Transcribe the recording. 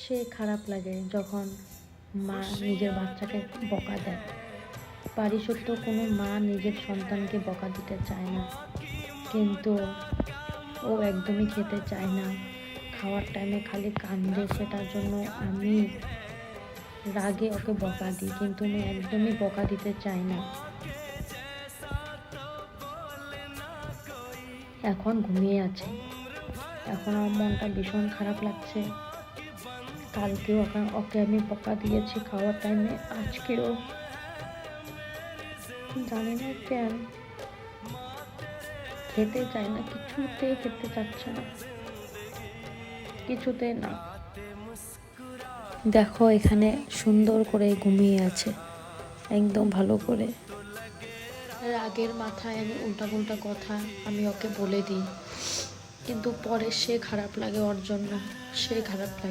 সে খারাপ লাগে যখন মা নিজের বাচ্চাকে বকা দেয়। পারিসত্য কোনো মা নিজের সন্তানকে বকা দিতে চায় না, কিন্তু ও একদমই খেতে চায় না। খাওয়ার টাইমে খালি কান্দে, সেটার জন্য আমি রাগে ওকে বকা দিই, কিন্তু আমি একদমই বকা দিতে চাই না। এখন ঘুমিয়ে আছে। এখন আমার মনটা ভীষণ খারাপ লাগছে। কালকেও ওকে আমি বকা দিয়েছি খাওয়ার টাইমে, আজকেও জানি না কেন খেতে চায় না, কিছুতেই খেতে চাচ্ছে না, কিছুতে না। দেখো এখানে সুন্দর করে ঘুমিয়ে আছে, একদম ভালো করে। রাগের মাথায় আমি উল্টা পুল্টা কথা আমি ওকে বলে দিই, কিন্তু পরে সে খারাপ লাগে, ওর জন্য সে খারাপ লাগে।